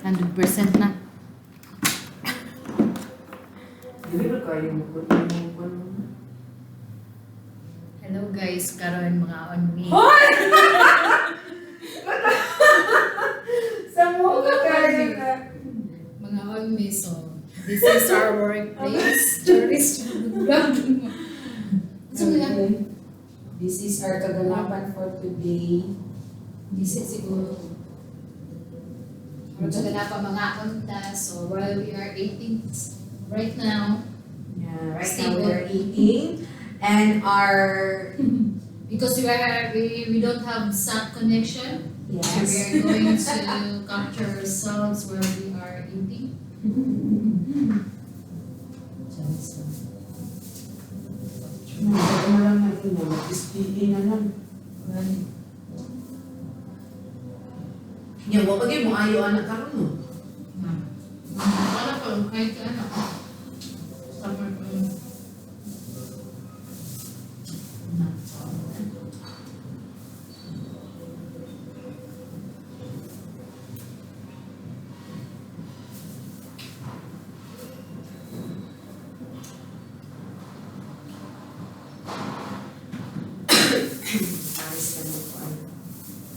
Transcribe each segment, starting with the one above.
100% na. Dili ba kayo mo po? Hello guys, karon mga on me. Hoy! Sa mo ka kayo na. Mga on me, so this is our workplace. Tourist vlog. So nga, This is our kaganapan for today. this is siguro. Mga ganapa mga unta. So while we are eating right now, Yeah, right Stable. now we are eating. And our... because we don't have SAT connection, so we Yes. are going to capture ourselves while we are eating. Ano lang na ito, mag-SPA na lang. Yan, wag mo ayaw anak ka mo. Wala pa, kahit ano. Summer pa yun. Ayos ka mo po.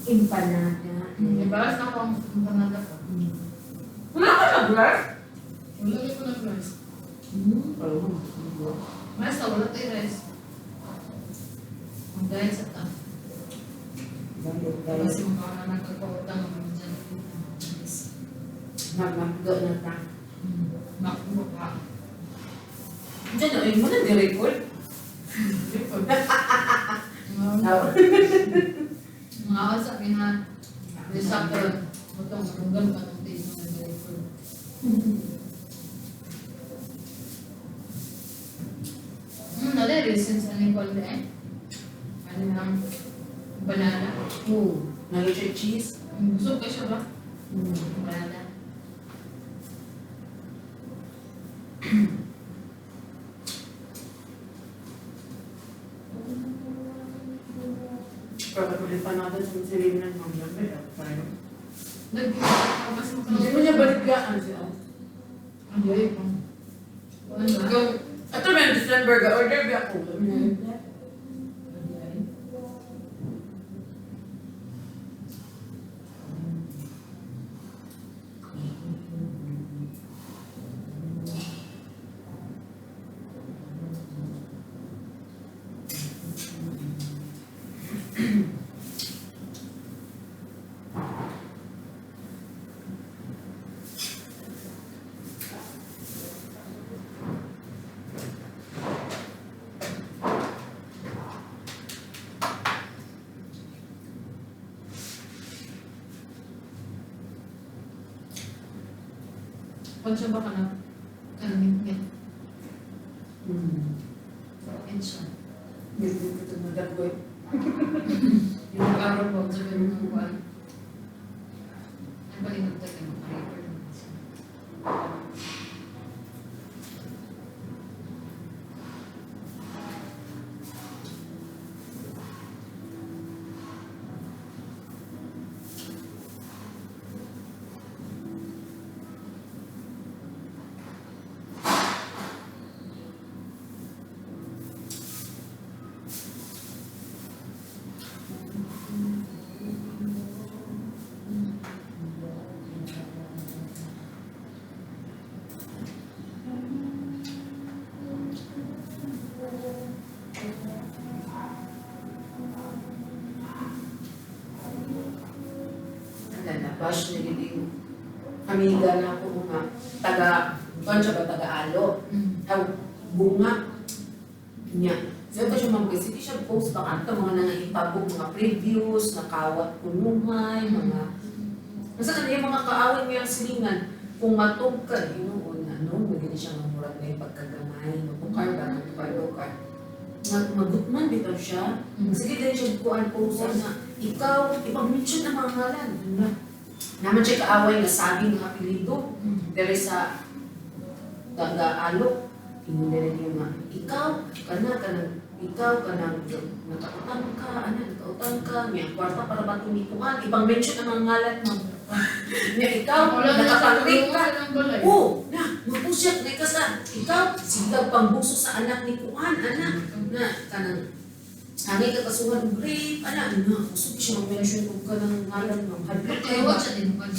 Empanada. Ibalas na ako ang panada ko. Wala ka na, Brad? Wala ko na rice. Basta wala tayo rice. Ang dahil sa ta. Kasi mga nagkakautang naman dyan. Magmagdo na ta. Makuha ka. Diyan na, mo na di-record. Mga asa, kina receptor. Butong, marunggan ka ng tayo ng record. Nada reasons ano yung called eh? Ano lang? Banana. Nalutsa cheese. Busog ka siya ba? Banana. Pagkatuloy pa natin sa sarili ng mga lamay. Nagpapabas mo ka Hindi mo niya baligyan siya. Ang dahil ko. Ano ba? Ito ba yung December ka? Order ba ako? Pag siya ba ka na? Kanamit-ngit. And siya. Hindi ko ito nagagawin. Yung araw po, sabi mo ng buwan. Ang palinag tayo ng record. Bash na yung amiga na ako mga kung siya ba taga-alo? Ang bunga niya. So ito siya mga hindi siya post ba kanto, mga nangaipabog, mga previews, nakawat punuhay, mga... Kasi yung mga kaawin mo yung silingan, kung matog ka, yun, ano, magiging siya mamurat na yung pagkagamay, mapukar ba, mapukar. Magutman bitaw siya. Sige din siya kuhaan po na ikaw, ipag-mention ang mga ngalan. Naman siya kaaway na sabing ng apelido. Pero sa taga-alok, inundaran niya nga, ikaw, kana ikaw ka nang nakautang ka, nakautang ka, may kwarta para ba tumikuan, ibang mention ang mga ngalan mo. Ikaw, Wala na nakapag-rate ka. ng balay. Oo, magpusyak, may kasa. Ikaw, sigag pambuso sa anak ni Kuan, anak, kanang, hangay ka kasuhan ng rape, anak, gusto ko siya mag-mention kung ka ng ngalan mo. Hadlok Kaya kayo ba? wala siya din naman.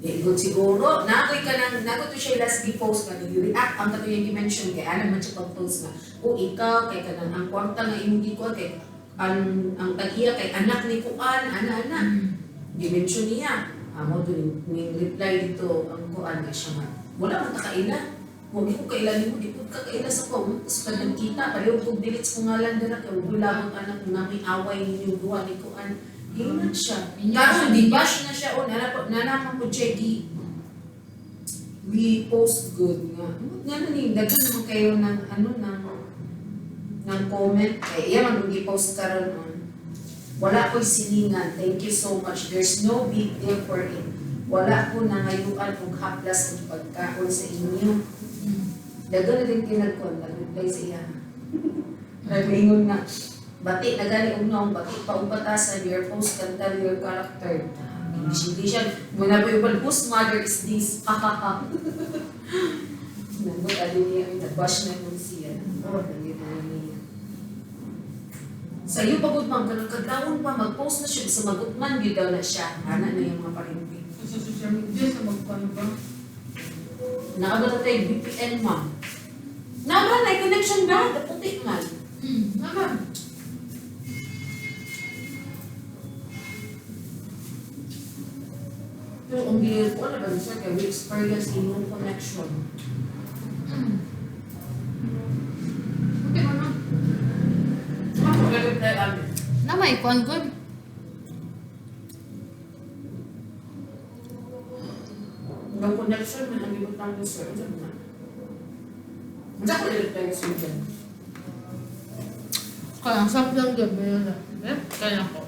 Good siguro. Nakoy ka nang, nakoy to siya last gi-post ka, nag-react, ang kato yung i-mention kay, ano man siya pag-post nga. O ikaw, kay ka nang, ang kwarta nga imong gikuan, kay, ang tag-iya kay anak ni Kuan, ana. I-mention niya. Amo doon, may reply dito, ang Kuan nga siya man. Wala man kaila. Huwag ko kailan mo, di ko kakaila sa ko. Tapos pag nagkita, pareho kong delete sa ngalan dira, kaya wala ang anak na may away ninyo duwa ni Kuan. Ingat siya. Karon di bash na siya o nanaman ko siya we post good nga. Nga na ni daghan naman kayo ng ng comment. Iya man gi-post karon on. Wala ko'y silingan. Thank you so much. There's no big deal for it. Wala ko nangayuan og haplas ng pagkaon sa inyo. Daghan na din kinagkon, nag-reply sa iya. Nag-ingon na, bati na gani unong, bati pa batasan, your post can tell your character. Hindi siya, muna po yung whose mother is this? Hahaha. Nandun, alin niya, nag-bash na yung siya. Oh, nandun na niya. Sa iyo, pagod ma'am, kadlawon pa, mag-post na siya, sa magutman, yun daw na siya. Hana na yung mga parinti. Sa social media, sa magpano ba? Nakabata tayo, VPN ma'am. Naman, ay connection ba? Daputi man. Naman. Pero kung ginil ko, ano ba siya, kaya we experience immune connection. Okay mo na. Ako, reply amin. Namay, kuan good. Ang connection, man ang ibutang ko sir. Hindi ako reply ko sir dyan. Kaya ang sarap lang gabi yun. Kaya ko.